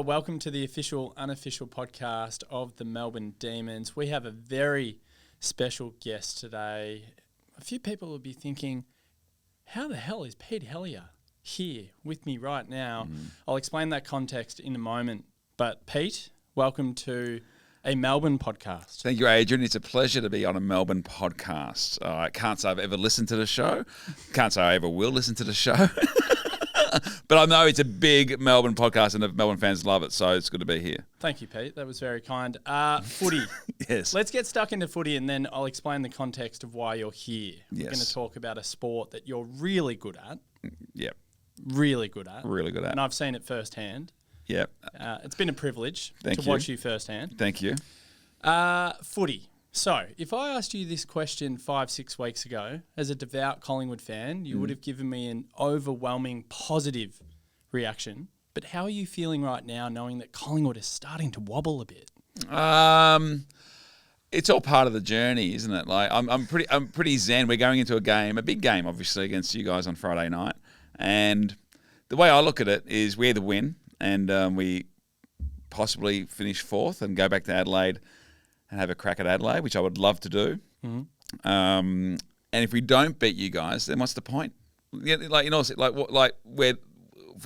Welcome to the official, unofficial podcast of the Melbourne Demons. We have a very special guest today. A few people will be thinking, how the hell is Pete Helliar here with me right now? I'll explain that context in a moment. But Pete, welcome to a Melbourne podcast. Thank you, Adrian. It's a pleasure to be on a Melbourne podcast. I can't say I've ever listened to the show. Can't say I ever will listen to the show. But I know it's a big Melbourne podcast and the Melbourne fans love it, so it's good to be here. Thank you, Pete. That was very kind. Footy. Yes. Let's get stuck into footy and then I'll explain the context of why you're here. Yes. We're going to talk about a sport that you're really good at. Yep. Really good at. Really good at. And I've seen it firsthand. Yep. It's been a privilege Thank to you. watch you firsthand. Thank you. Footy. So, if I asked you this question 5-6 weeks ago, as a devout Collingwood fan, you would have given me an overwhelming positive reaction. But how are you feeling right now, knowing that Collingwood is starting to wobble a bit? It's all part of the journey, isn't it? Like I'm pretty zen. We're going into a game, a big game, obviously, against you guys on Friday night. And the way I look at it is we're the win, and we possibly finish fourth and go back to Adelaide and have a crack at Adelaide, which I would love to do. Mm-hmm. And if we don't beat you guys, then what's the point?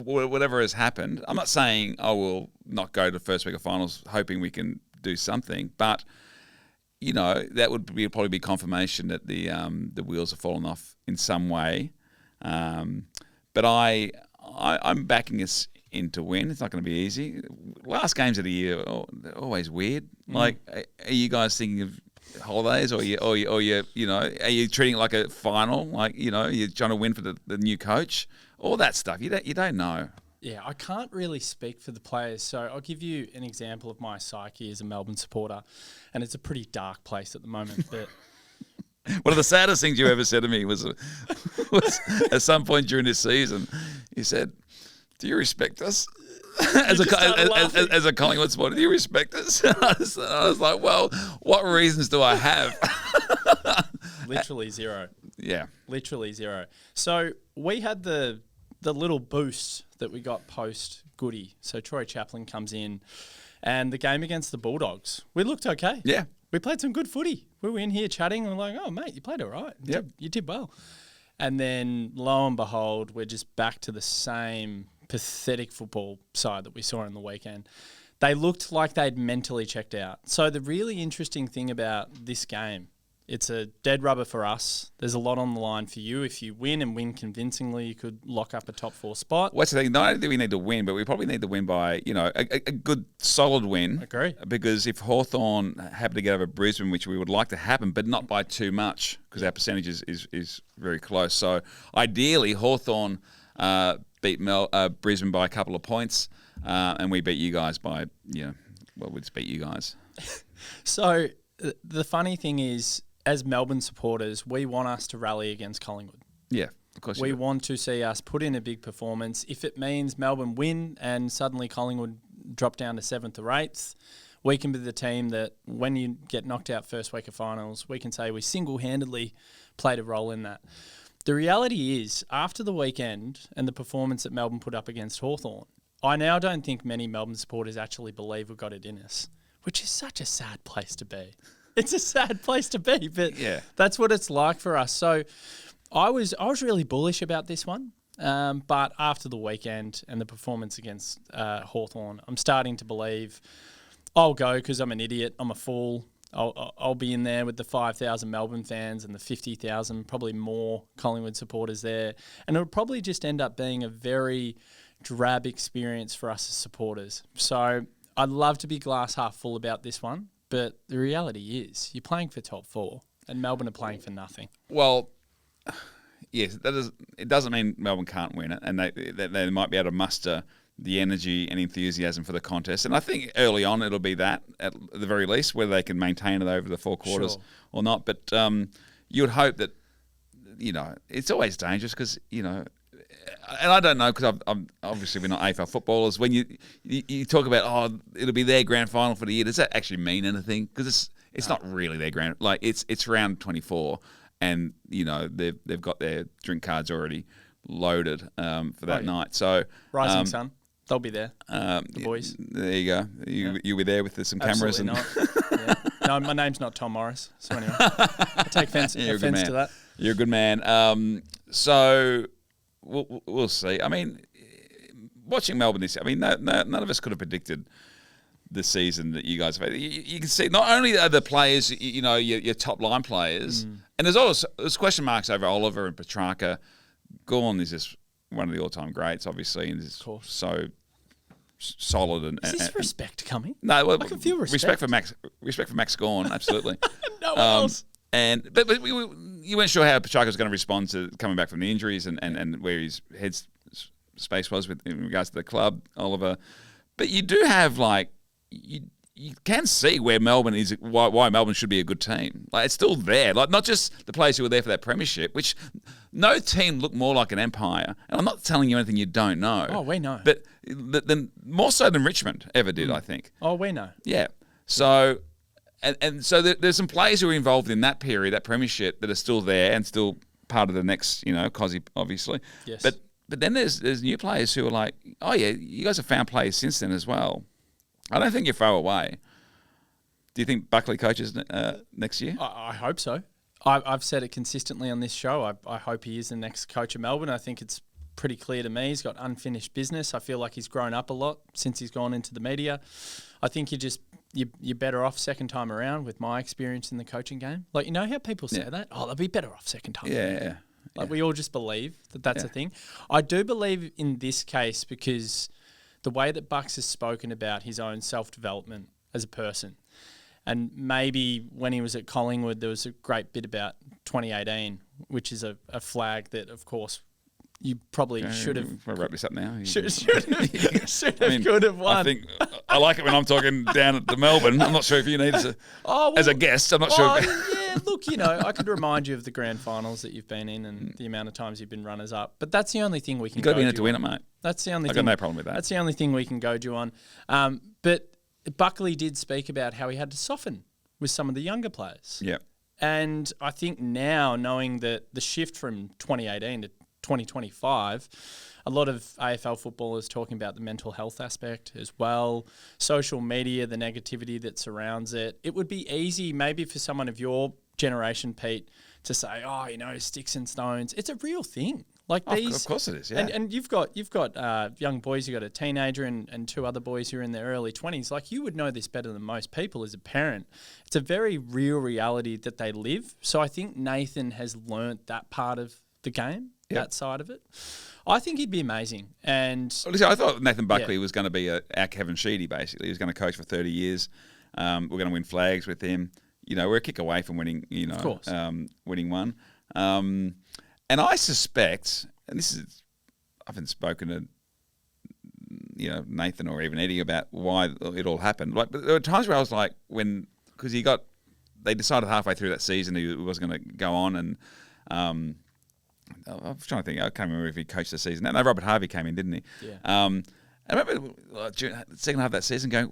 Whatever has happened. I'm not saying I will not go to the first week of finals, hoping we can do something, but that would probably be confirmation that the wheels have fallen off in some way. But I'm backing us in to win. It's not going to be easy. Last games of the year are always weird. Like, are you guys thinking of holidays, or are you treating it like a final? Like, you're trying to win for the new coach. All that stuff. You don't know. Yeah, I can't really speak for the players, so I'll give you an example of my psyche as a Melbourne supporter, and it's a pretty dark place at the moment. But one of the saddest things you ever said to me was at some point during this season, you said, "Do you respect us?" As a Collingwood supporter, do you respect us? I was like, well, what reasons do I have? Literally zero. Yeah. Literally zero. So we had the little boost that we got post-Goody. So Troy Chaplin comes in, and the game against the Bulldogs, we looked okay. Yeah. We played some good footy. We were in here chatting, and we're like, oh, mate, you played all right. Yep. You did well. And then, lo and behold, we're just back to the same pathetic football side that we saw in the weekend. They looked like they'd mentally checked out. So the really interesting thing about this game, it's a dead rubber for us. There's a lot on the line for you. If you win and win convincingly, you could lock up a top 4 spot. What's the thing? Not only do we need to win, but we probably need to win by, a good solid win. Agree. Because if Hawthorn happen to get over Brisbane, which we would like to happen, but not by too much, because our percentage is very close. So ideally, Hawthorn beat Brisbane by a couple of points, and we beat you guys by, we just beat you guys. So the funny thing is, as Melbourne supporters, we want us to rally against Collingwood. Yeah, of course. We want to see us put in a big performance. If it means Melbourne win and suddenly Collingwood drop down to 7th or 8th, we can be the team that when you get knocked out first week of finals, we can say we single-handedly played a role in that. The reality is, after the weekend and the performance that Melbourne put up against Hawthorn, I now don't think many Melbourne supporters actually believe we got it in us, which is such a sad place to be. It's a sad place to be, but that's what it's like for us. So I was really bullish about this one, but after the weekend and the performance against Hawthorn, I'm starting to believe I'll go because I'm an idiot, I'm a fool. I'll be in there with the 5,000 Melbourne fans and the 50,000, probably more Collingwood supporters there. And it'll probably just end up being a very drab experience for us as supporters. So I'd love to be glass half full about this one, but the reality is you're playing for top 4 and Melbourne are playing for nothing. Well, yes, it doesn't mean Melbourne can't win it, and they might be able to muster the energy and enthusiasm for the contest. And I think early on it'll be that, at the very least, whether they can maintain it over the 4 quarters or not. But you would hope that, it's always dangerous because, and I don't know because I'm obviously we're not AFL footballers. When you talk about it'll be their grand final for the year, does that actually mean anything? Because it's not really their grand. Like it's round 24, and they've got their drink cards already loaded for that night. So Rising sun. They'll be there, the boys. There you go. You'll be there with some cameras. Absolutely not. No, my name's not Tom Morris. So anyway, I take offence to that. You're a good man. So we'll see. I mean, watching Melbourne this year, I mean, none of us could have predicted the season that you guys have had. You can see not only are the players, your top line players, and there's question marks over Oliver and Petrarca. Gawn is just one of the all-time greats, obviously, and is so solid. And is this respect coming? No, well, I can feel respect. Respect for Max Gawn, absolutely. No one else. But you weren't sure how Petrarca was going to respond to coming back from the injuries and where his head space was in regards to the club, Oliver. But you do have you can see where Melbourne is, why Melbourne should be a good team. Like, it's still there. Like, not just the players who were there for that premiership, which no team looked more like an empire. And I'm not telling you anything you don't know. Oh, we know. But then more so than Richmond ever did, I think. Oh, we know. Yeah. So, and so there's some players who were involved in that period, that premiership, that are still there and still part of the next, Cozzy, obviously. Yes. But then there's new players who are like, oh yeah, you guys have found players since then as well. I don't think you're far away. Do you think Buckley coaches next year? I hope so. I've said it consistently on this show. I hope he is the next coach of Melbourne. I think it's pretty clear to me. He's got unfinished business. I feel like he's grown up a lot since he's gone into the media. I think you're better off second time around with my experience in the coaching game. Like, how people say that? Oh, they'll be better off second time around. Like, we all just believe that that's a thing. I do believe in this case because the way that Bucks has spoken about his own self-development as a person, and maybe when he was at Collingwood, there was a great bit about 2018, which is a flag that, of course, you probably should have. I'll wrap this up now. Could have won. I think I like it when I'm talking down at the Melbourne. I'm not sure if you need as a guest. I'm not sure. Yeah, look, I could remind you of the grand finals that you've been in and the amount of times you've been runners up. But that's the only thing we can. You've got to be in it to win it, mate. That's the only thing. I've got no problem with that. That's the only thing we can goad you on. But Buckley did speak about how he had to soften with some of the younger players. Yeah. And I think now, knowing that the shift from 2018 to 2025, a lot of AFL footballers talking about the mental health aspect as well, social media, the negativity that surrounds it. It would be easy maybe for someone of your generation, Pete, to say, sticks and stones. It's a real thing. Like these, of course it is, yeah. And you've got young boys. You've got a teenager and two other boys who are in their early 20s. Like, you would know this better than most people as a parent. It's a very real reality that they live. So I think Nathan has learnt that part of the game, that side of it. I think he'd be amazing. And listen, I thought Nathan Buckley was going to be our Kevin Sheedy, basically. He was going to coach for 30 years. We're going to win flags with him. We're a kick away from winning, of course. Winning one. And I suspect, and I haven't spoken to Nathan or even Eddie about why it all happened. Like, but there were times where I was like, because they decided halfway through that season he was going to go on, and I was trying to think, I can't remember if he coached the season. No, Robert Harvey came in, didn't he? Yeah. I remember during the second half of that season going,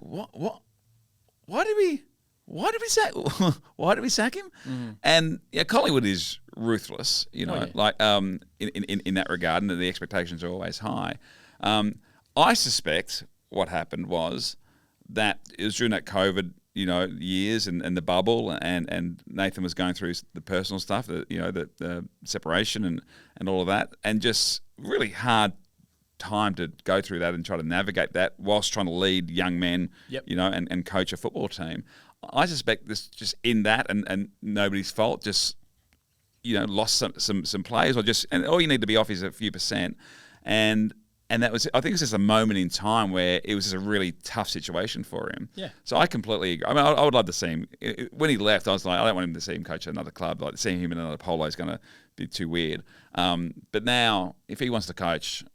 why did we sack him? Mm. And Collingwood is ruthless, in that regard, and the expectations are always high. I suspect what happened was that it was during that COVID, years and the bubble, and Nathan was going through the personal stuff, the separation and all of that, and just really hard time to go through that and try to navigate that whilst trying to lead young men, and coach a football team. I suspect this just in that and nobody's fault, just lost some players, and all you need to be off is a few percent, and that was, I think it's just a moment in time where it was just a really tough situation for him. Yeah. So I completely agree. I mean, I would love to see him. When he left, I was like, I don't want him to see him coach another club. Like, seeing him in another polo is going to be too weird. But now, if he wants to coach,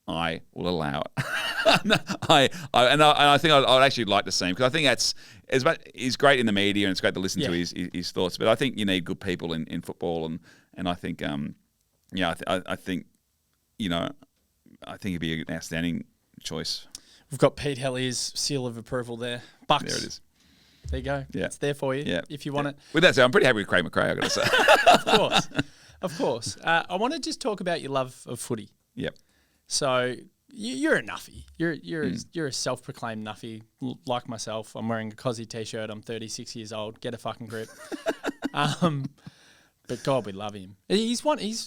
I will allow it. I think I'd actually like to see him, because I think he's great in the media and it's great to listen to his thoughts. But I think you need good people in football, and I think I think he'd be an outstanding choice. We've got Pete Hellier's seal of approval there. Bucks. There it is. There you go. Yeah. It's there for you if you want it. With that said, I'm pretty happy with Craig McRae, I've got to say. Of course. I want to just talk about your love of footy. Yep. So you're a nuffy. You're a self-proclaimed nuffy like myself. I'm wearing a Cozzy t-shirt. I'm 36 years old. Get a fucking grip. But God, we love him. He's what we've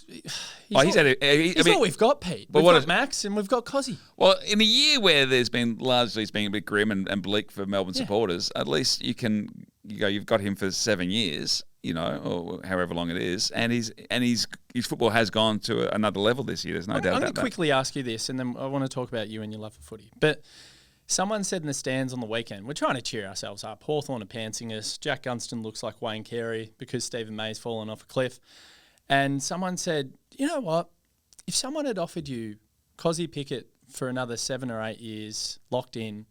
got, Pete. We've got Max and we've got Cozzy. Well, in a year where there's been largely it's been a bit grim and bleak for Melbourne supporters, at least you've got him for 7 years, or however long it is, and his football has gone to another level this year. There's no doubt about that. I'm going to quickly ask you this, and then I want to talk about you and your love for footy. But someone said in the stands on the weekend, we're trying to cheer ourselves up. Hawthorn are pantsing us. Jack Gunston looks like Wayne Carey because Stephen May's fallen off a cliff. And someone said, you know what? If someone had offered you Cozzy Pickett for another 7 or 8 years, locked in,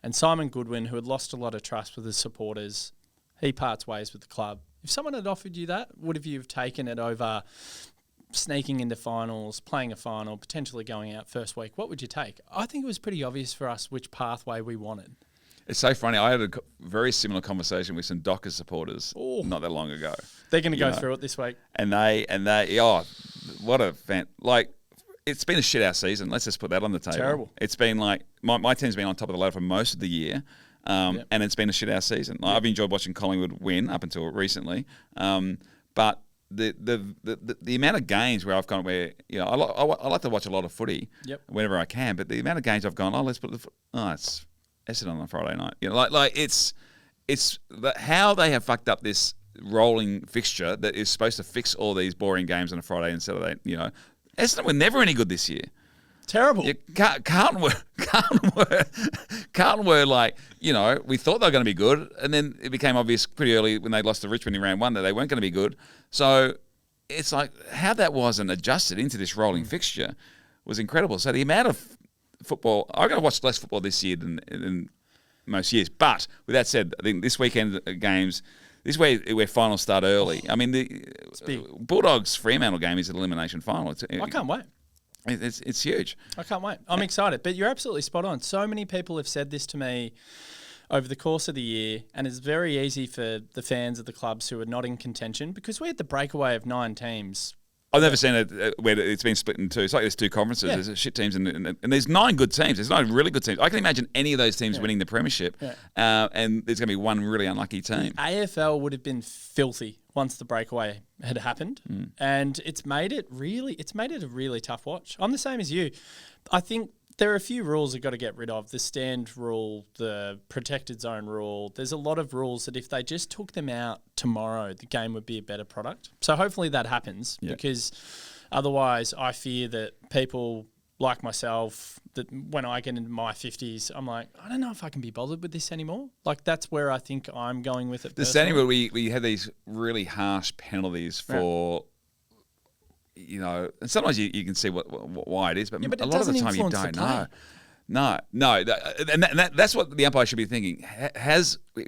and Simon Goodwin, who had lost a lot of trust with his supporters, he parts ways with the club. If someone had offered you that, would you have taken it over sneaking into finals, playing a final, potentially going out first week? What would you take? I think it was pretty obvious for us which pathway we wanted. It's so funny. I had a very similar conversation with some Dockers supporters not that long ago. They're going to go through it this week. And they, what a fan. Like, it's been a shit house season. Let's just put that on the table. Terrible. It's been like, my team's been on top of the ladder for most of the year. And it's been a shit house season. Like, I've enjoyed watching Collingwood win up until recently. But the amount of games where I've gone where, I like to watch a lot of footy whenever I can, but the amount of games I've gone, let's put it's Essendon on a Friday night. It's how they have fucked up this rolling fixture that is supposed to fix all these boring games on a Friday and Saturday. Essendon were never any good this year. Terrible. Carlton were like, we thought they were going to be good, and then it became obvious pretty early when they lost to Richmond in round 1 that they weren't going to be good. So it's like how that wasn't adjusted into this rolling fixture was incredible. So the amount of football, I'm going to watch less football this year than most years. But with that said, I think this weekend games, this is where finals start early. I mean, the Bulldogs Fremantle game is an elimination final. I can't wait. It's huge. I can't wait. I'm excited. But you're absolutely spot on. So many people have said this to me over the course of the year, and it's very easy for the fans of the clubs who are not in contention because we had the breakaway of 9 teams. I've never seen it where it's been split in two. It's like there's 2 conferences. Yeah. There's shit teams and there's 9 good teams. There's 9 really good teams. I can imagine any of those teams winning the premiership, and there's going to be one really unlucky team. AFL would have been filthy once the breakaway had happened, and it's made it a really tough watch. I'm the same as you. I think there are a few rules you've got to get rid of. The stand rule, the protected zone rule. There's a lot of rules that if they just took them out tomorrow, the game would be a better product. So hopefully that happens because otherwise I fear that people like myself, that when I get into my 50s, I'm like, I don't know if I can be bothered with this anymore. Like that's where I think I'm going with it. The standing rule, we had these really harsh penalties for... and sometimes you can see why it is, but a lot of the time you don't know. No, that's what the umpire should be thinking.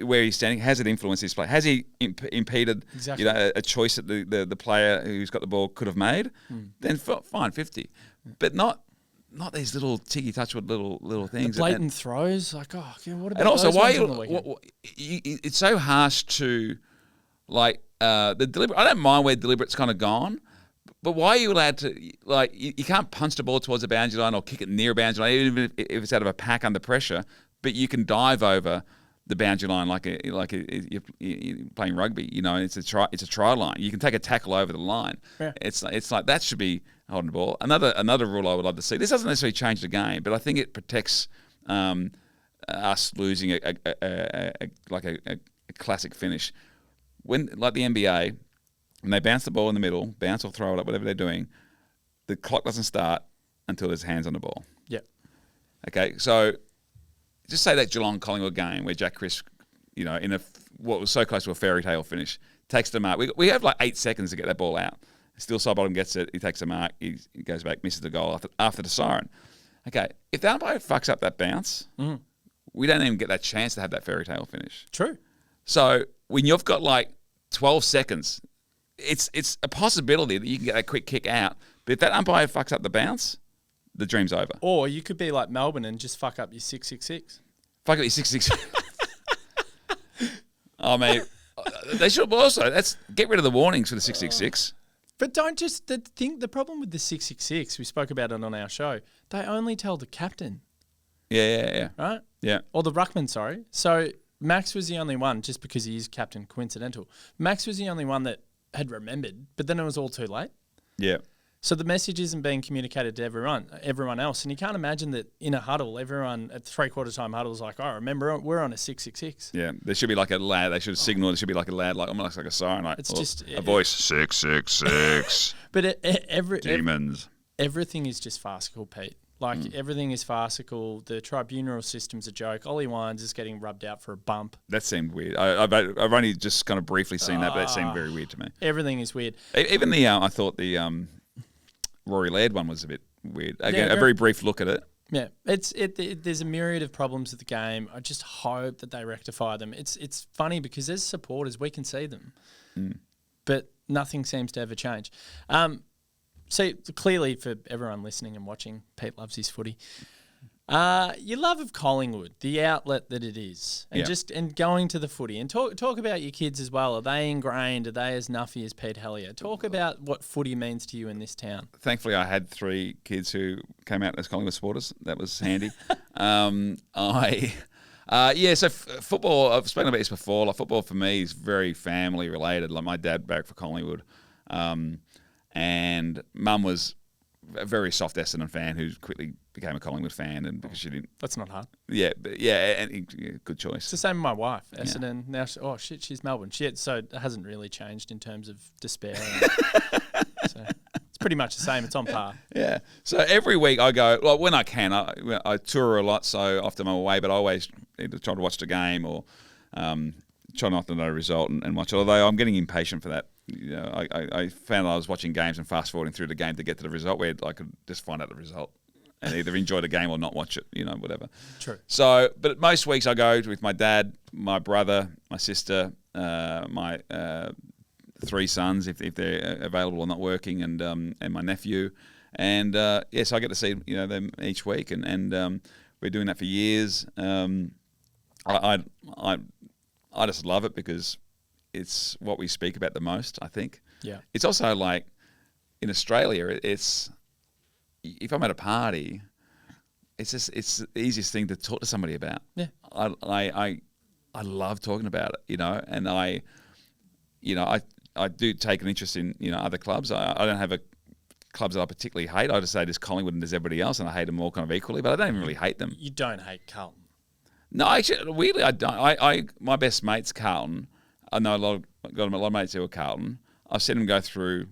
Where he's standing, has it influenced his play? Has he impeded a choice that the player who's got the ball could have made? Then fine, 50. But not these little ticky touch with little things. The blatant throws, like what about? And also, those why ones on the weekend? It's so harsh to the deliberate. I don't mind where deliberate's kind of gone. But why are you allowed to, you can't punch the ball towards the boundary line or kick it near a boundary line, even if it's out of a pack under pressure, but you can dive over the boundary line like you're playing rugby, it's a try line. You can take a tackle over the line. Yeah. It's like that should be holding the ball. Another rule I would love to see, this doesn't necessarily change the game, but I think it protects us losing a classic finish. When, like the NBA, when they bounce the ball in the middle, bounce or throw it up, whatever they're doing, the clock doesn't start until there's hands on the ball. Yep. Okay, so just say that Geelong Collingwood game where Jack Crisp, in what was so close to a fairy tale finish, takes the mark. We have 8 seconds to get that ball out. Still Sidebottom gets it. He takes the mark. He goes back, misses the goal after the siren. Okay, if the umpire fucks up that bounce, we don't even get that chance to have that fairy tale finish. True. So when you've got 12 seconds, it's a possibility that you can get that quick kick out. But if that umpire fucks up the bounce, the dream's over. Or you could be like Melbourne and just fuck up your 666. Fuck up your 666. I mean, they should also, get rid of the warnings for the 666. But don't just think the problem with the 666. We spoke about it on our show. They only tell the captain. Yeah. Right. Yeah. Or the ruckman. Sorry. So Max was the only one, just because he is captain. Coincidental. Max was the only one that had remembered, but then it was all too late. Yeah. So the message isn't being communicated to everyone else. And you can't imagine that in a huddle, everyone at 3/4 time huddle is like, oh, remember, we're on a 666. Yeah, there should be like a lad. They should signal. There should be like a lad, like almost like a siren, like It's just a voice. 666. But Demons. Everything is just farcical, Pete. Like everything is farcical. The tribunal system's a joke. Ollie Wines is getting rubbed out for a bump. That seemed weird. I've only just kind of briefly seen that, but it seemed very weird to me. Everything is weird. Even the I thought the Rory Laird one was a bit weird. Again, Yeah, a very brief look at it. Yeah, there's a myriad of problems with the game. I just hope that they rectify them. It's funny because as supporters we can see them, but nothing seems to ever change. So clearly for everyone listening and watching, Pete loves his footy. Your love of Collingwood, the outlet that it is, and going to the footy, and talk about your kids as well. Are they ingrained? Are they as nuffy as Pete Helliar? Talk about what footy means to you in this town. Thankfully, I had 3 kids who came out as Collingwood supporters. That was handy. So football, I've spoken about this before. Like football for me is very family related. Like my dad barracked for Collingwood, and Mum was a very soft Essendon fan who quickly became a Collingwood fan, and because she didn't. That's not hard. Yeah, good choice. It's the same with my wife, Essendon. Now, she's Melbourne. So it hasn't really changed in terms of despair. So it's pretty much the same. It's on par. Yeah. So every week I go, well, when I can, I tour a lot, so often I'm away, but I always either try to watch the game or try not to know the result and watch it. Although I'm getting impatient for that. You know, I found I was watching games and fast forwarding through the game to get to the result where I could just find out the result and either enjoy the game or not watch it, whatever. True. So, but most weeks I go with my dad, my brother, my sister, my 3 sons if they're available or not working, and my nephew, and so I get to see them each week, and we're doing that for years. I just love it because it's what we speak about the most, I think. Yeah. It's also like in Australia, it's if I'm at a party, it's the easiest thing to talk to somebody about. Yeah. I love talking about it, and I do take an interest in other clubs. I don't have clubs that I particularly hate. I just say there's Collingwood and there's everybody else, and I hate them all kind of equally, but I don't even really hate them. You don't hate Carlton? No, actually, weirdly, I don't. My best mate's Carlton. I know got a lot of mates who are Carlton. I've seen them go through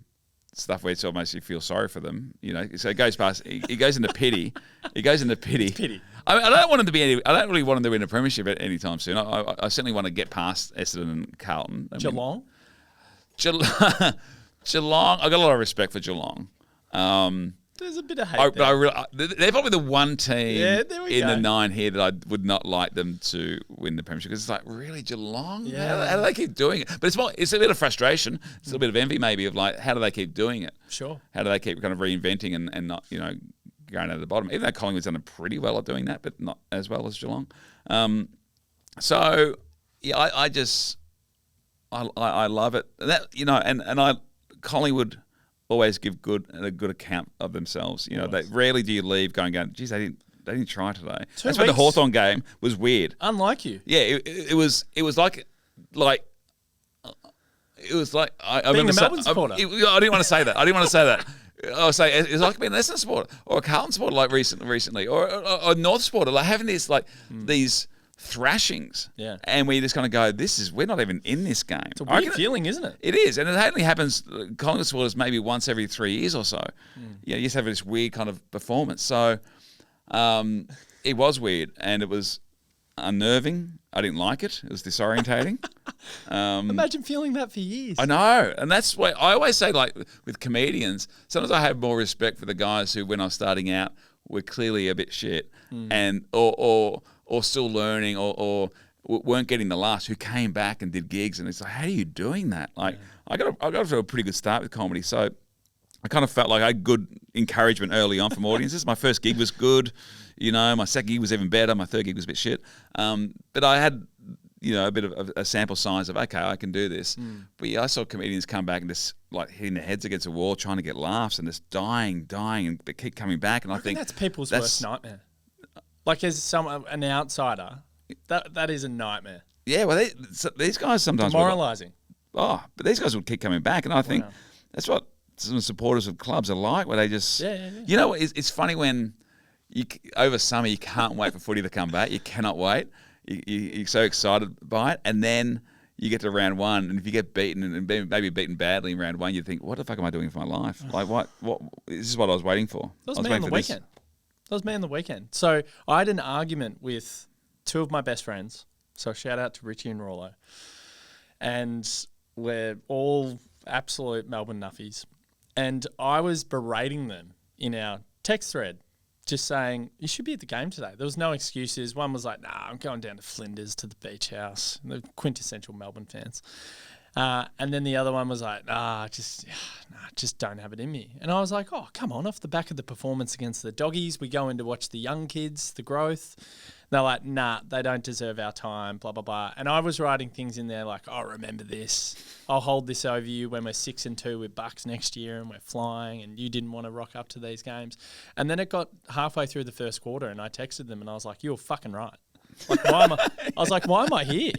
stuff where it's almost you feel sorry for them. So it goes past. He goes into pity. He goes into pity. It's pity. I don't want him to be. I don't really want him to win a premiership anytime soon. I certainly want to get past Essendon and Carlton. Geelong. Geelong. I got a lot of respect for Geelong. There's a bit of hate there. They're probably the one team in the 9 here that I would not like them to win the premiership because it's like, really, Geelong? Yeah. How do they keep doing it? But it's a bit of frustration. It's a little bit of envy maybe of like, how do they keep doing it? Sure. How do they keep kind of reinventing and not, going out of the bottom? Even though Collingwood's done pretty well at doing that, but not as well as Geelong. I love it. That Collingwood always give a good account of themselves. They rarely do you leave going, geez, they didn't try today. That's why the Hawthorn game was weird. Unlike you. Yeah, it was like it was like I being remember a Melbourne supporter. I didn't want to say that. I was saying it's like being an Essendon supporter or a Carlton supporter like recently or a North supporter, like having these these thrashings. Yeah. And we just kind of go, we're not even in this game. It's a weird feeling, isn't it? It is. And it only happens, Collingwood supporters maybe once every 3 years or so. You just have this weird kind of performance. So it was weird and it was unnerving. I didn't like it. It was disorientating. Imagine feeling that for years. I know. And that's why I always say, like, with comedians, sometimes I have more respect for the guys who, when I was starting out, were clearly a bit shit and or still learning or weren't getting the laughs, who came back and did gigs, and it's like, how are you doing that? Like, I got to a pretty good start with comedy, so I kind of felt like I had good encouragement early on from audiences. My first gig was good, my second gig was even better, my third gig was a bit shit, but I had a bit of a sample size of, okay, I can do this. But yeah, I saw comedians come back and just like hitting their heads against a wall trying to get laughs and just dying, and they keep coming back. And I think that's people's worst nightmare. Like as an outsider, that is a nightmare. Yeah, well, these guys sometimes demoralising. But these guys will keep coming back, and I think that's what some supporters of clubs are like, where they just, you know, it's funny when over summer you can't wait for footy to come back. You cannot wait. You're so excited by it, and then you get to round one, and if you get beaten and maybe beaten badly in round one, you think, "What the fuck am I doing for my life? Like, what? This is what I was waiting for." That was me on the weekend. That was me on the weekend. So I had an argument with two of my best friends. So shout out to Richie and Rollo, and we're all absolute Melbourne nuffies, and I was berating them in our text thread. Just saying, you should be at the game today. There was no excuses. One was like, nah, I'm going down to Flinders to the beach house. The quintessential Melbourne fans. And then the other one was like, just don't have it in me. And I was like, oh, come on. Off the back of the performance against the Doggies, we go in to watch the young kids, the growth. They're like, nah, they don't deserve our time, blah, blah, blah. And I was writing things in there like, oh, remember this. I'll hold this over you when we're 6-2 with Bucks next year and we're flying and you didn't want to rock up to these games. And then it got halfway through the first quarter and I texted them and I was like, you're fucking right. Like, why am I here?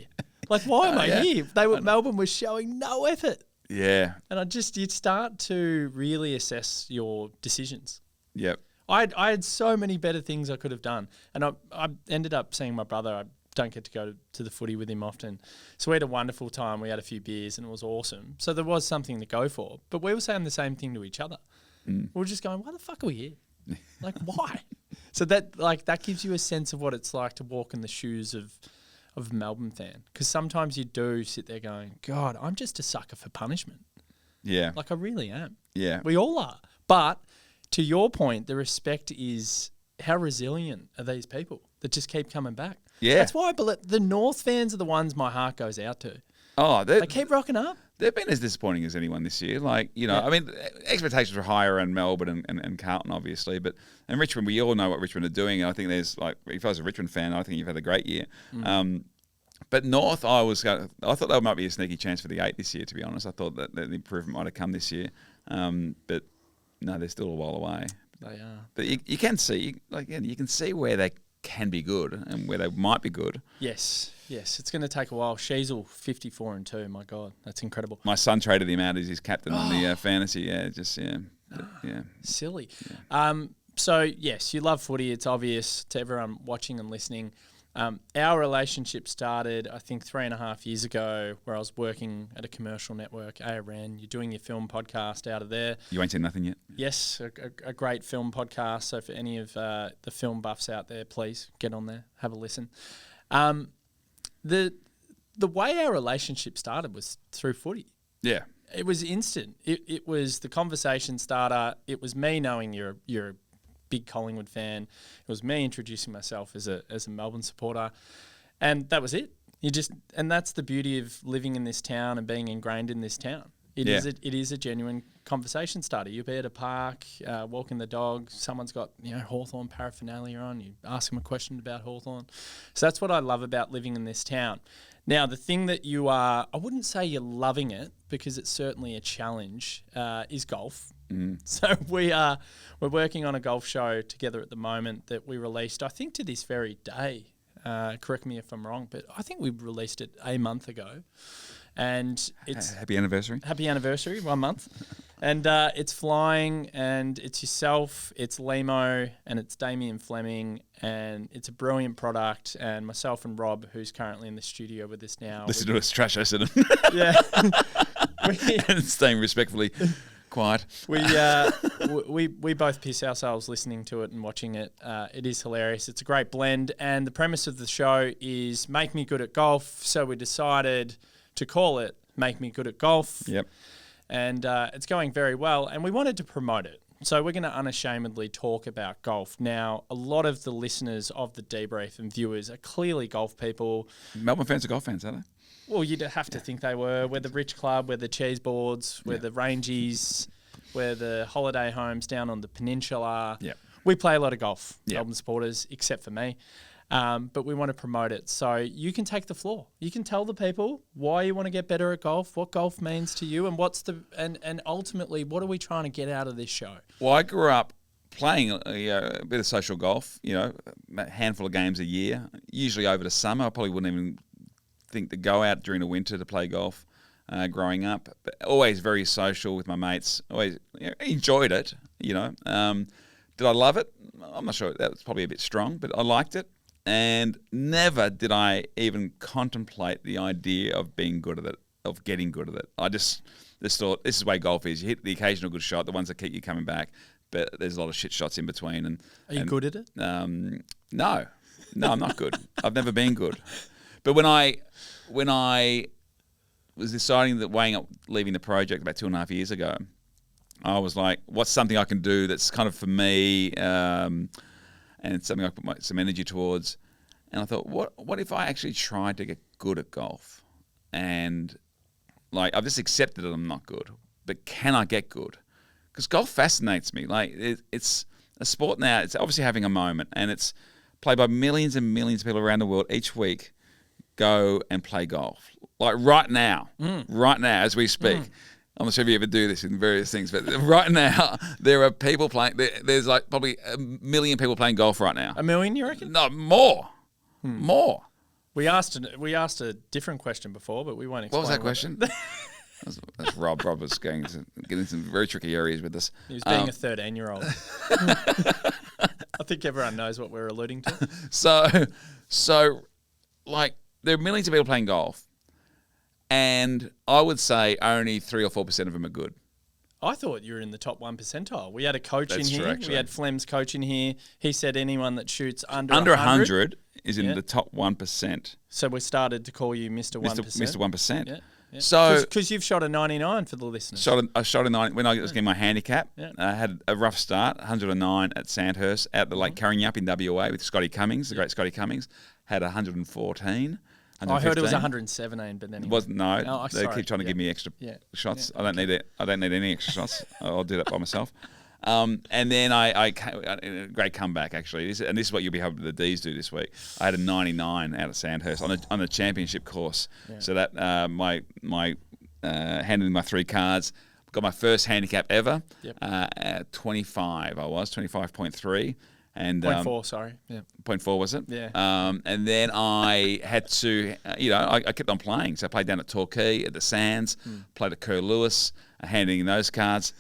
Like, why am I here? Melbourne was showing no effort. Yeah. And you'd start to really assess your decisions. Yep. I had so many better things I could have done. And I ended up seeing my brother. I don't get to go to the footy with him often. So we had a wonderful time. We had a few beers and it was awesome. So there was something to go for. But we were saying the same thing to each other. We were just going, why the fuck are we here? Like, why? So that gives you a sense of what it's like to walk in the shoes of a Melbourne fan. Because sometimes you do sit there going, God, I'm just a sucker for punishment. Yeah. Like, I really am. Yeah. We all are. But to your point, the respect is how resilient are these people that just keep coming back. Yeah. That's why the North fans are the ones my heart goes out to. Oh, they keep rocking up. They've been as disappointing as anyone this year. Like, I mean, expectations were higher around Melbourne and Carlton, obviously. And Richmond, we all know what Richmond are doing. And I think there's, like, if I was a Richmond fan, I think you've had a great year. But North, I thought they might be a sneaky chance for the 8 this year, to be honest. I thought that the improvement might have come this year. But no, they're still a while away. They are. But you can see, you can see where they can be good and where they might be good. Yes. It's going to take a while. Sheasel 54-2. My God, that's incredible. My son traded him out as his captain in the fantasy. Silly. Yeah. So yes, you love footy. It's obvious to everyone watching and listening. Our relationship started, I think, 3.5 years ago, where I was working at a commercial network, ARN. You're doing your film podcast out of there. You ain't seen nothing yet? Yes, a great film podcast. So for any of the film buffs out there, please get on there, have a listen. The way our relationship started was through footy. Yeah. It was instant. It was the conversation starter. It was me knowing you're a big Collingwood fan. It was me introducing myself as a Melbourne supporter, and that was it. And that's the beauty of living in this town and being ingrained in this town. It is a genuine conversation starter. You'll be at a park, walking the dog. Someone's got Hawthorn paraphernalia on. You ask them a question about Hawthorn. So that's what I love about living in this town. Now, the thing that I wouldn't say you're loving it, because it's certainly a challenge, is golf. So we're working on a golf show together at the moment that we released, I think, to this very day. Correct me if I'm wrong, but I think we released it a month ago. And it's happy anniversary. Happy anniversary, 1 month. And it's flying, and it's yourself, it's Limo, and it's Damien Fleming, and it's a brilliant product. And myself and Rob, who's currently in the studio with us now. Listen to us trash us at him. Yeah. And staying respectfully quiet. We both piss ourselves listening to it and watching it. It is hilarious. It's a great blend. And the premise of the show is make me good at golf. So we decided to call it Make Me Good at Golf. Yep. And it's going very well. And we wanted to promote it. So we're going to unashamedly talk about golf. Now, a lot of the listeners of the DeeBrief and viewers are clearly golf people. Melbourne fans are golf fans, aren't they? Well, you'd have to think they were. We're the rich club, we're the cheese boards, we're the Rangies, we're the holiday homes down on the peninsula. Yep. We play a lot of golf, Melbourne supporters, except for me. but we want to promote it. So you can take the floor. You can tell the people why you want to get better at golf, what golf means to you, and and ultimately, what are we trying to get out of this show? Well, I grew up playing a bit of social golf, a handful of games a year, usually over the summer. I probably wouldn't even think to go out during the winter to play golf growing up, but always very social with my mates. Always enjoyed it, Did I love it? I'm not sure. That was probably a bit strong, but I liked it. And never did I even contemplate the idea of being good at it, of getting good at it. I just thought, this is the way golf is. You hit the occasional good shot, the ones that keep you coming back, but there's a lot of shit shots in between. Are you good at it? No, I'm not good. I've never been good. But when I was deciding that weighing up leaving the project about 2.5 years ago, I was like, what's something I can do that's kind of for me, and it's something I put some energy towards. And I thought, what if I actually tried to get good at golf? And I've just accepted that I'm not good, but can I get good? Because golf fascinates me. It's a sport now. It's obviously having a moment, and it's played by millions and millions of people around the world each week. Go and play golf. Right now, as we speak. I'm not sure if you ever do this in various things, but right now there are people playing. There's probably 1 million people playing golf right now. 1 million, you reckon? No, more. More. We asked a different question before, but we won't explain. What was that question? That's Rob. Rob was getting some very tricky areas with this. He was being a 13-year-old. I think everyone knows what we're alluding to. So, there are millions of people playing golf, and I would say only 3 or 4% of them are good. I thought you were in the top 1 percentile. We had a coach in here. True, we had Flem's coach in here. He said anyone that shoots under 100 is in the top 1%. So we started to call you Mr. 1%. Mr. 1%. Yeah. So because you've shot a 99 for the listeners. I shot a 90 when I was getting my handicap. Yeah. I had a rough start, 109 at Sandhurst out the Lake Carrinyup in WA with Scotty Cummings, the great Scotty Cummings. Had 114. I heard it was 117, but then it wasn't. No, they sorry. keep trying to give me extra shots. Yeah. I don't need it. I don't need any extra shots. I'll do that by myself. And then I a great comeback actually, and this is what you'll be helping the D's do this week. I had a 99 out of Sandhurst on a championship course. Yeah. So that my handed in my 3 cards, got my first handicap ever. Yep. At 25, I was 25.3. And 0.4, sorry. Yeah. 0.4 was it? Yeah. And then I had to, I kept on playing. So I played down at Torquay, at the Sands, played at Kerr Lewis, handing in those cards.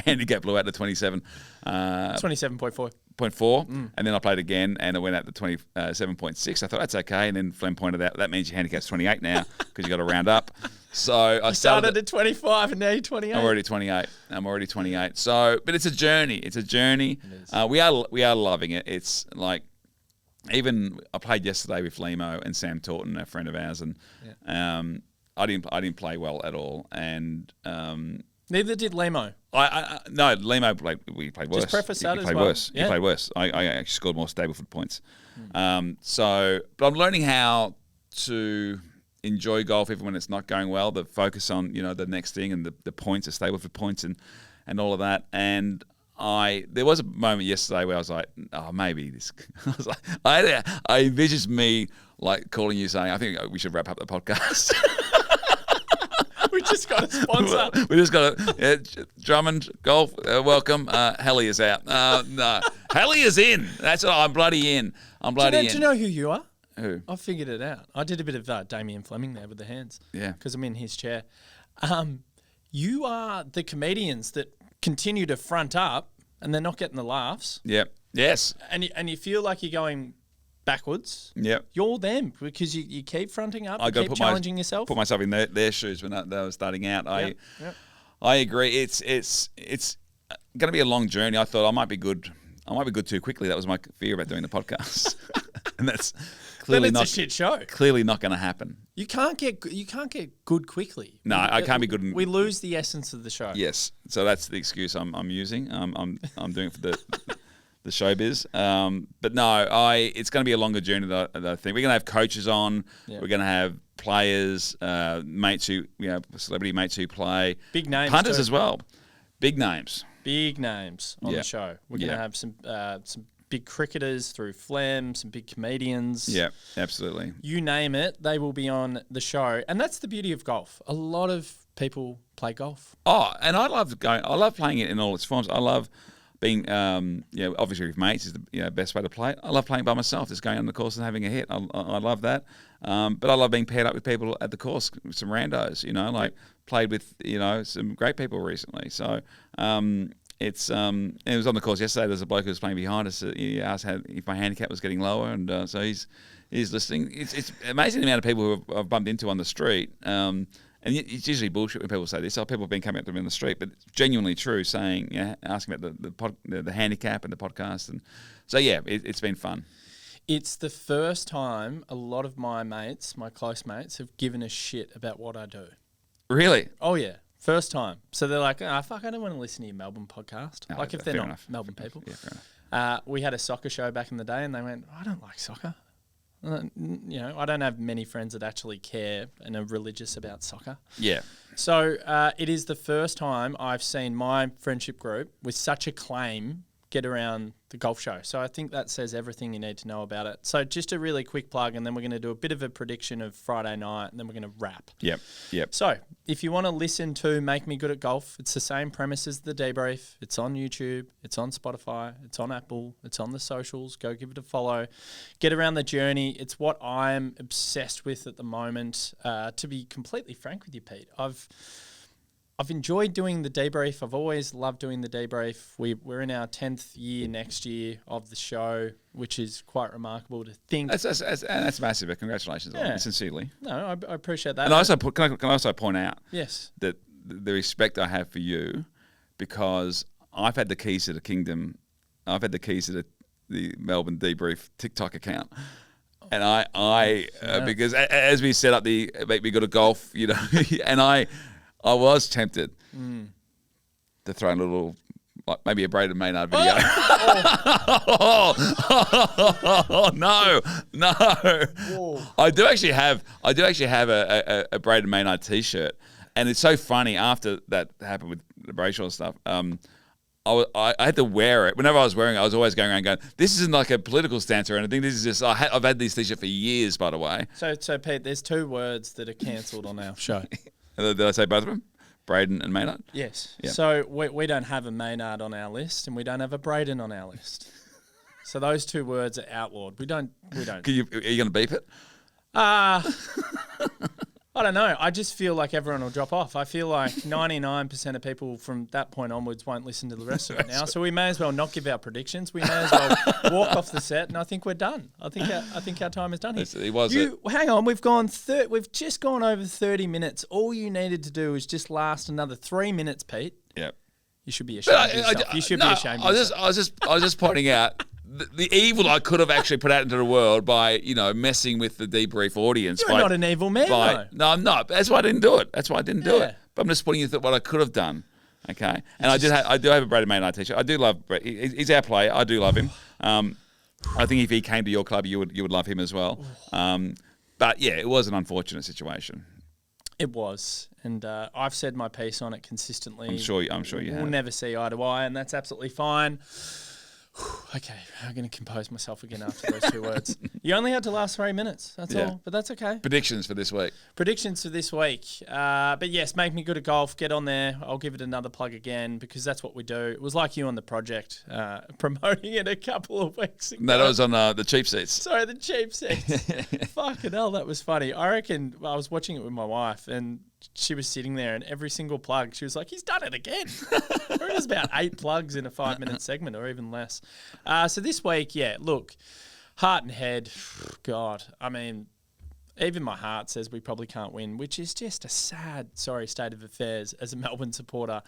Handicap blew out to 27. 27.4. 0.4, and then I played again, and it went out to 27.6. I thought that's okay, and then Flem pointed out that means your handicap's 28 now because you got to round up. So I started at 25, and now you're 28. I'm already 28. So, but it's a journey. It's a journey. We are loving it. It's even I played yesterday with Lemo and Sam Taunton, a friend of ours, and I didn't play well at all, and. Neither did Lemo. No, Lemo played worse. Just preface that as well. He played worse. I actually scored more Stableford points. But I'm learning how to enjoy golf even when it's not going well. The focus on the next thing and the points, the Stableford points, and all of that. And there was a moment yesterday where I was like, oh, maybe this. I was like, I envisaged me calling you saying, I think we should wrap up the podcast. We just got a sponsor. We just got a Drummond Golf. Welcome. Hellier's out. No, Hellier's in. That's what I'm bloody in. I'm bloody in. Do you know who you are? Who? I figured it out. I did a bit of Damien Fleming there with the hands. Yeah. Because I'm in his chair. You are the comedians that continue to front up and they're not getting the laughs. Yep. Yes. And you feel like you're going backwards. Yep. You're them because you keep fronting up. I got to keep challenging yourself. Put myself in their shoes when they were starting out. I agree. It's going to be a long journey. I thought I might be good too quickly. That was my fear about doing the podcast, and that's clearly then it's a shit show. Clearly not going to happen. You can't get good quickly. No, I can't be good. We lose the essence of the show. Yes, so that's the excuse I'm using. I'm doing it for the showbiz. But no, it's going to be a longer journey that I think. We're going to have coaches on. Yep. We're going to have players, mates who, celebrity mates who play. Big names. Punters as well. Big names. Big names on the show. We're going to have some big cricketers through Flam, some big comedians. Yeah, absolutely. You name it, they will be on the show. And that's the beauty of golf. A lot of people play golf. Oh, and I love playing it in all its forms. I love being, obviously with mates is the best way to play it. I love playing by myself, just going on the course and having a hit. I love that. But I love being paired up with people at the course, some randos, played with, some great people recently. So it was on the course yesterday. There's a bloke who was playing behind us. He asked if my handicap was getting lower, and so he's listening. It's amazing the amount of people who I've bumped into on the street. And it's usually bullshit when people say this. Oh, people have been coming up to me on the street, but it's genuinely true, saying, asking about the handicap and the podcast. And so, it's been fun. It's the first time a lot of my mates, my close mates, have given a shit about what I do. Really? Oh, yeah. First time. So they're like, fuck, I don't want to listen to your Melbourne podcast. Oh, if they're not enough. Melbourne people. Yeah, fair enough. We had a soccer show back in the day, and they went, I don't like soccer. I don't have many friends that actually care and are religious about soccer. Yeah. So it is the first time I've seen my friendship group with such acclaim get around the golf show. So I think that says everything you need to know about it. So just a really quick plug, and then we're going to do a bit of a prediction of Friday night, and then we're going to wrap. Yep. So if you want to listen to Make Me Good at Golf, it's the same premise as the DeeBrief. It's on YouTube. It's on Spotify. It's on Apple. It's on the socials. Go give it a follow. Get around the journey. It's what I'm obsessed with at the moment. To be completely frank with you, Pete, I've enjoyed doing the DeeBrief. I've always loved doing the DeeBrief. We're in our 10th year next year of the show, which is quite remarkable to think. That's massive. Congratulations on it, sincerely. No, I appreciate that. And I can I also point out that the respect I have for you, because I've had the keys to the kingdom. I've had the keys to the Melbourne DeeBrief TikTok account. And I because as we set up the Make Me Good at Golf, and I was tempted to throw in a little, like maybe a Braden Maynard video. Oh, no. Whoa. I do actually have a Braden Maynard t-shirt, and it's so funny after that happened with the Brayshaw stuff. I had to wear it. Whenever I was wearing it, I was always going around going, this isn't like a political stance or anything. This is just, I've had this t-shirt for years, by the way. So Pete, there's two words that are cancelled on our show. Did I say both of them? Braden and Maynard? Yes. Yep. So we don't have a Maynard on our list, and we don't have a Braden on our list. So those two words are outlawed. We don't. Are you going to beep it? I don't know. I just feel like everyone will drop off. I feel like 99% of people from that point onwards won't listen to the rest of it now. So we may as well not give our predictions. We may as well walk off the set, and I think we're done. I think our time is done here. Hang on. We've just gone over 30 minutes. All you needed to do is just last another 3 minutes, Pete. Yep. You should be ashamed of yourself. You should be ashamed of yourself. I was just pointing out the evil I could have actually put out into the world by, messing with the DeeBrief audience. You're not an evil man, though. No, I'm not. That's why I didn't do it. But I'm just pointing you what I could have done. Okay. And I do have a Braden Maynard t-shirt. I do love Brett. He's our player. I do love him. I think if he came to your club, you would love him as well. But yeah, it was an unfortunate situation. It was, and I've said my piece on it consistently. I'm sure you have. We'll never see eye to eye, and that's absolutely fine. Okay, I'm going to compose myself again after those two words. You only had to last 3 minutes, that's all, but that's okay. Predictions for this week. But yes, Make Me Good at Golf. Get on there. I'll give it another plug again because that's what we do. It was like you on the project, promoting it a couple of weeks ago. No, that was on the cheap seats. Sorry, the cheap seats. Fucking hell, that was funny. I reckon I was watching it with my wife, and she was sitting there, and every single plug, she was like, he's done it again. It was about 8 plugs in a 5-minute segment or even less. So this week, look, heart and head, God, I mean, even my heart says we probably can't win, which is just a sad, state of affairs as a Melbourne supporter.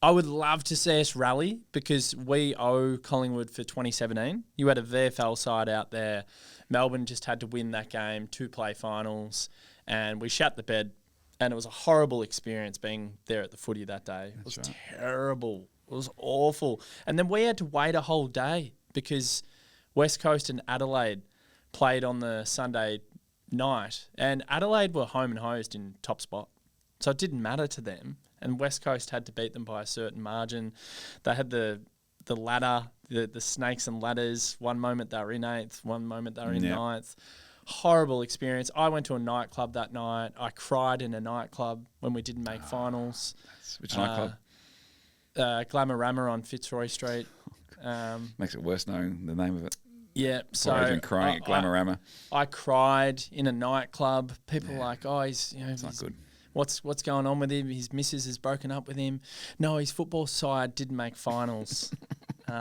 I would love to see us rally because we owe Collingwood for 2017. You had a VFL side out there. Melbourne just had to win that game to play finals, and we shat the bed. And it was a horrible experience being there at the footy that day. It was terrible. It was awful. And then we had to wait a whole day because West Coast and Adelaide played on the Sunday night. And Adelaide were home and hosed in top spot. So it didn't matter to them. And West Coast had to beat them by a certain margin. They had the ladder the snakes and ladders. One moment they were in 8th, one moment they were in Yeah. 9th. Horrible experience. I went to a nightclub that night. I cried in a nightclub when we didn't make finals. Which nightclub? Glamorama on Fitzroy Street. Makes it worse knowing the name of it. Yeah, so I've crying at Glamorama. I cried in a nightclub. People were like, oh, he's Not good. What's going on with him? His missus has broken up with him. No, his football side didn't make finals.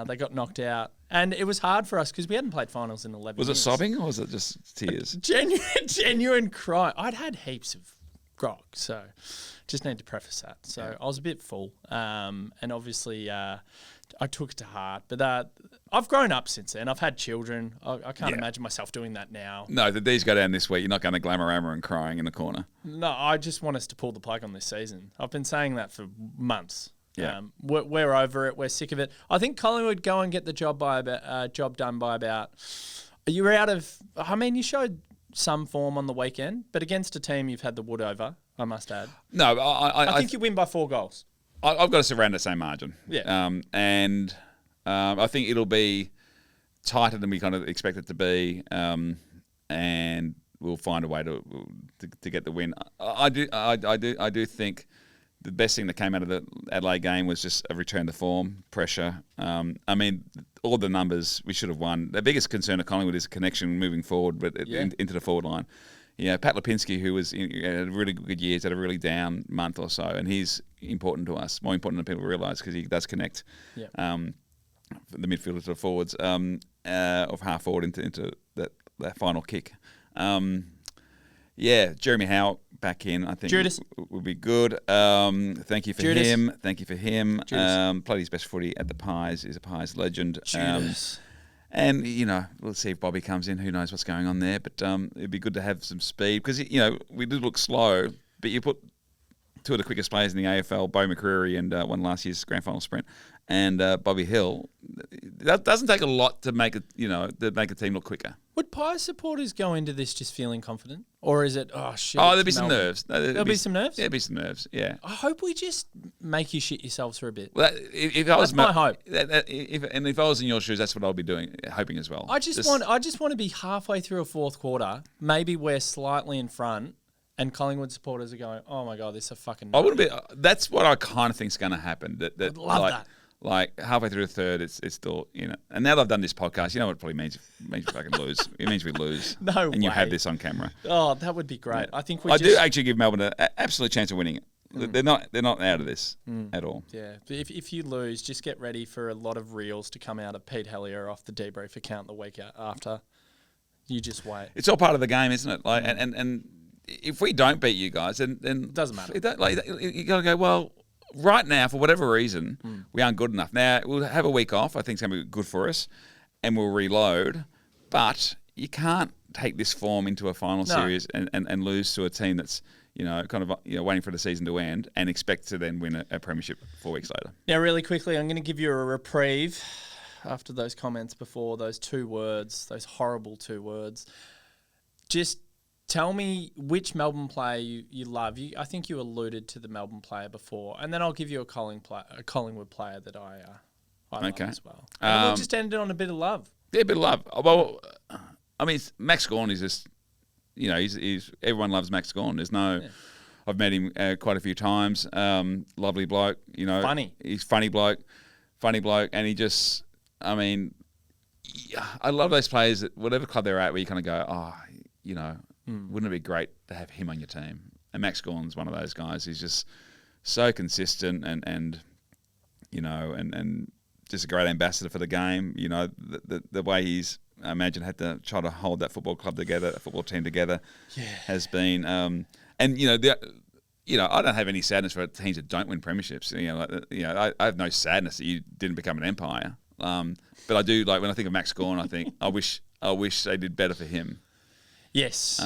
They got knocked out. And it was hard for us because we hadn't played finals in 11 years. Was it sobbing or was it just tears? Genuine cry. I'd had heaps of grog, so just need to preface that. So I was a bit full. And obviously I took it to heart. But I've grown up since then. I've had children. I can't imagine myself doing that now. No, the D's go down this week. You're not going to Glamorama and crying in the corner. No, I just want us to pull the plug on this season. I've been saying that for months. Yeah. We're over it. We're sick of it. I think Collingwood go and get the job done by about. You're out of. I mean, you showed some form on the weekend, but against a team you've had the wood over, I must add. No, I think you win by 4 goals. I've got us around the same margin. Yeah. I think it'll be tighter than we kind of expect it to be, and we'll find a way to get the win. I do think the best thing that came out of the Adelaide game was just a return to form, pressure. I mean, all the numbers we should have won. The biggest concern of Collingwood is connection moving forward, but into the forward line. Yeah, Pat Lipinski, who was had a really good year, had a really down month or so, and he's important to us, more important than people realise because he does connect the midfielders to the forwards, of half forward into that final kick. Jeremy Howe back in, I think would be good. Thank you for him. Thank you for him. Played his best footy at the Pies. He's a Pies legend. And, we'll see if Bobby comes in. Who knows what's going on there. But it'd be good to have some speed because, we did look slow, but you put 2 of the quickest players in the AFL, Bo McCreary and won last year's grand final sprint, and Bobby Hill. That doesn't take a lot to make a team look quicker. Would Pies supporters go into this just feeling confident? Or is it, oh, shit. Oh, there'll be some nerves. There'll be some nerves? Yeah, there'll be some nerves, yeah. I hope we just make you shit yourselves for a bit. Well, that's my hope. If I was in your shoes, that's what I'll be doing, hoping as well. I just want to be halfway through a 4th quarter. Maybe we're slightly in front, and Collingwood supporters are going, "Oh my god, this is a fucking." I wouldn't be. That's what I kind of think is going to happen. I'd love that. Like halfway through the 3rd, it's still And now that I've done this podcast, you know what it probably means? It means we fucking lose. It means we lose. No way. And you have this on camera. Oh, that would be great. I think I do actually give Melbourne an absolute chance of winning it. They're not out of this at all. Yeah, but if you lose, just get ready for a lot of reels to come out of Pete Helliar off the DeeBrief account the week after. You just wait. It's all part of the game, isn't it? Like, and if we don't beat you guys, then it doesn't matter. You got to go, well, right now, for whatever reason, we aren't good enough. Now, we'll have a week off. I think it's going to be good for us, and we'll reload. But you can't take this form into a final series and lose to a team that's, waiting for the season to end and expect to then win a premiership 4 weeks later. Now, really quickly, I'm going to give you a reprieve after those comments before, those 2 words, those horrible 2 words. Just tell me which Melbourne player you love. I think you alluded to the Melbourne player before, and then I'll give you a Collingwood player that I love as well. And we'll just end it on a bit of love. Yeah, a bit of love. Well, I mean, Max Gawn is just, he's everyone loves Max Gawn. There's no, I've met him quite a few times. Lovely bloke, Funny. He's funny bloke, and he just, I mean, I love those players that whatever club they're at, where you kind of go, wouldn't it be great to have him on your team? And Max Gawn's one of those guys. He's just so consistent and just a great ambassador for the game. The way he's, I imagine, had to try to hold that football club together, that football team together, has been. I don't have any sadness for teams that don't win premierships. I have no sadness that you didn't become an empire. But I do, like, when I think of Max Gawn, I think I wish they did better for him. Yes.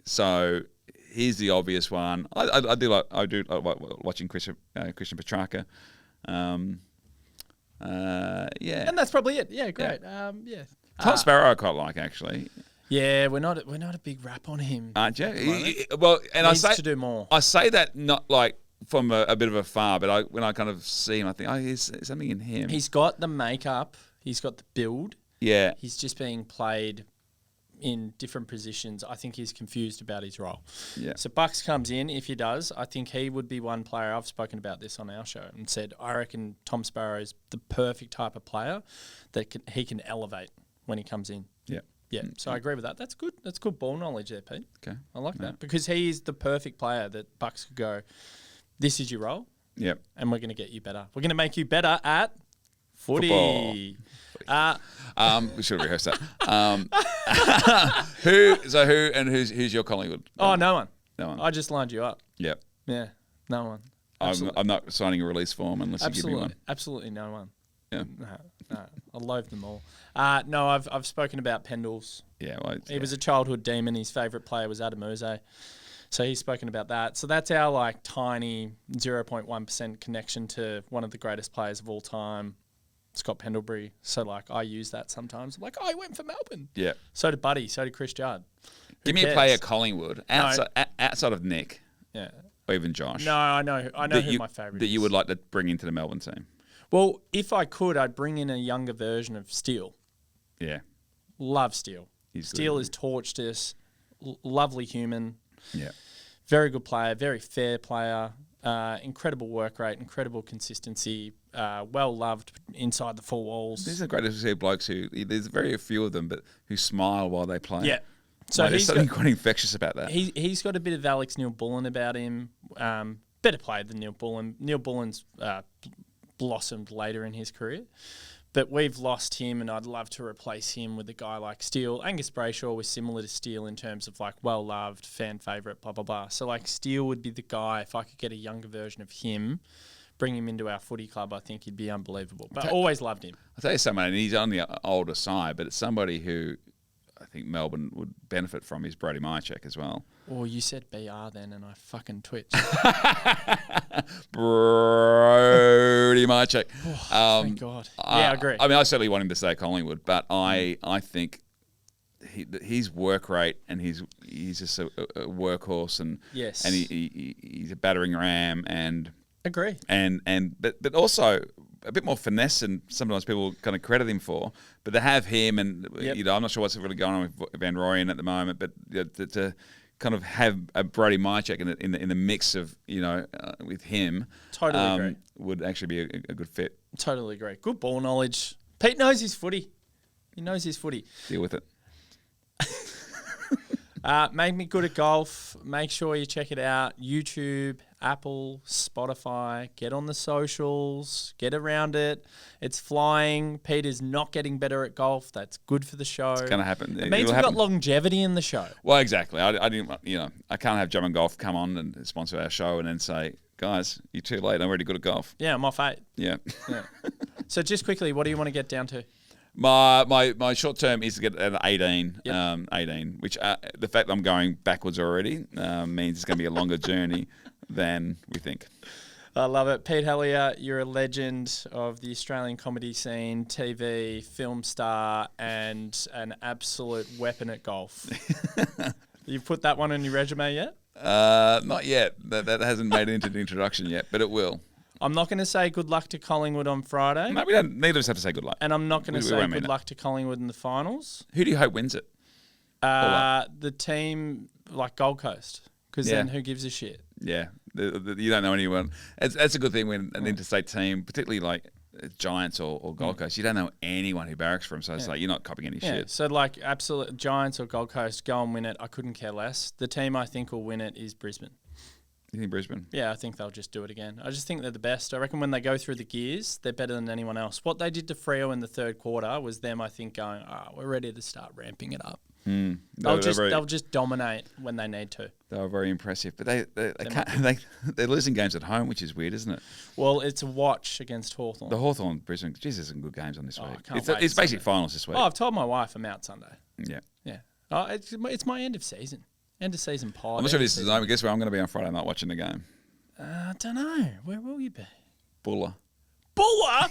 So here's the obvious one. I do like watching Christian Petrarca. And that's probably it. Yeah, great. Tom Sparrow I quite like, actually. Yeah, we're not a big rap on him. Aren't you? Well, and Needs to do more. I say that not like from a bit of afar, but when I kind of see him, I think, there's something in him. He's got the makeup. He's got the build. Yeah. He's just being played in different positions. I think he's confused about his role. Yeah. So Bucks comes in. If he does, I think he would be one player. I've spoken about this on our show and said I reckon Tom Sparrow is the perfect type of player that he can elevate when he comes in. Yeah. Yeah. So I agree with that. That's good. That's good ball knowledge there, Pete. Okay. I like that because he is the perfect player that Bucks could go, this is your role. Yep. And we're going to get you better. We're going to make you better at footy. We should have rehearsed that. Who's your Collingwood? Oh, no one. No one. I just lined you up. Yep. Yeah, no one. I'm not signing a release form unless you give me one. Absolutely no one. Yeah. No, I loathe them all. No, I've spoken about Pendles. Yeah. Well, He was a childhood demon. His favourite player was Adam Uze. So he's spoken about that. So that's our like tiny 0.1% connection to one of the greatest players of all time, Scott Pendlebury. So like I use that sometimes. I'm like, he went for Melbourne. Yeah. So did Buddy. So did Chris Judd. Give me a player at Collingwood outside of Nick. Yeah. Or even Josh. No, I know who my favourite is. That you would like to bring into the Melbourne team. Well, if I could, I'd bring in a younger version of Steele. Yeah. Love Steele. Steele has torched us. Lovely human. Yeah. Very good player. Very fair player. Incredible work rate. Incredible consistency. Well loved inside the four walls. These are great to see blokes there's very few of them, but who smile while they play. Yeah. So there's something quite infectious about that. He's got a bit of Alex Neil-Bullen about him. Better player than Neil-Bullen. Neil-Bullen's blossomed later in his career. But we've lost him, and I'd love to replace him with a guy like Steele. Angus Brayshaw was similar to Steele in terms of like well-loved, fan favourite, blah, blah, blah. So like Steele would be the guy, if I could get a younger version of him, bring him into our footy club, I think he'd be unbelievable. But I always loved him. I'll tell you something, and he's on the older side, but it's somebody who I think Melbourne would benefit from is Brody Myercheck as well. Oh, you said BR then, and I fucking twitched. Brody Myercheck. Thank God. Yeah, I agree. I mean, I certainly want him to stay at Collingwood, but I think his work rate and he's just a workhorse and yes, and he's a battering ram and agree but also a bit more finesse than sometimes people kind of credit him for. But to have him and I'm not sure what's really going on with Van Rooyen at the moment, but to kind of have a Brody Myercheck in the mix of with him, totally agree, would actually be a good fit. Totally agree. Good ball knowledge. Pete knows his footy. He knows his footy. Deal with it. Make me good at golf. Make sure you check it out. YouTube, Apple, Spotify. Get on the socials. Get around it. It's flying. Peter's not getting better at golf. That's good for the show. It's going to happen. It means we've got longevity in the show. Well, exactly. I didn't. I can't have Jump and Golf come on and sponsor our show and then say, guys, you're too late. I'm already good at golf. Yeah, I'm off 8. Yeah. So just quickly, what do you want to get down to? My short term is to get at 18, Yep. 18, which the fact that I'm going backwards already means it's going to be a longer journey than we think. I love it. Pete Helliar, you're a legend of the Australian comedy scene, TV, film star, and an absolute weapon at golf. You've put that one on your resume yet? Not yet. That hasn't made it into the introduction yet, but it will. I'm not going to say good luck to Collingwood on Friday. No, we don't. Neither of us have to say good luck. And I'm not going to say good luck to Collingwood in the finals. Who do you hope wins it? The team like Gold Coast, because then who gives a shit? Yeah, you don't know anyone. That's a good thing when an interstate team, particularly like Giants or Gold Coast, you don't know anyone who barracks for them. So it's like you're not copying any shit. So like absolute Giants or Gold Coast, go and win it. I couldn't care less. The team I think will win it is Brisbane. You think Brisbane? Yeah, I think they'll just do it again. I just think they're the best. I reckon when they go through the gears, they're better than anyone else. What they did to Freo in the third quarter was them, I think, going, we're ready to start ramping it up. They'll just dominate when they need to. They were very impressive, but they're losing games at home, which is weird, isn't it? Well, it's a watch against Hawthorn. The Hawthorn Brisbane, Jesus, some good games on this week. It's basic finals this week. Oh, I've told my wife I'm out Sunday. Yeah. Oh, it's my end of season. End of season pod. I'm not sure this is. I guess where I'm going to be on Friday night watching the game. I don't know. Where will you be? Buller. Buller?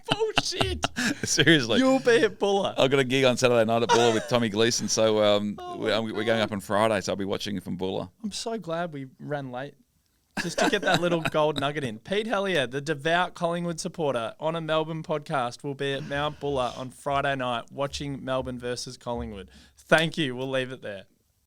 Bullshit. shit. Seriously. You'll be at Buller. I've got a gig on Saturday night at Buller with Tommy Gleeson, so we're going up on Friday, so I'll be watching from Buller. I'm so glad we ran late just to get that little gold nugget in. Pete Helliar, the devout Collingwood supporter on a Melbourne podcast, will be at Mount Buller on Friday night watching Melbourne versus Collingwood. Thank you. We'll leave it there.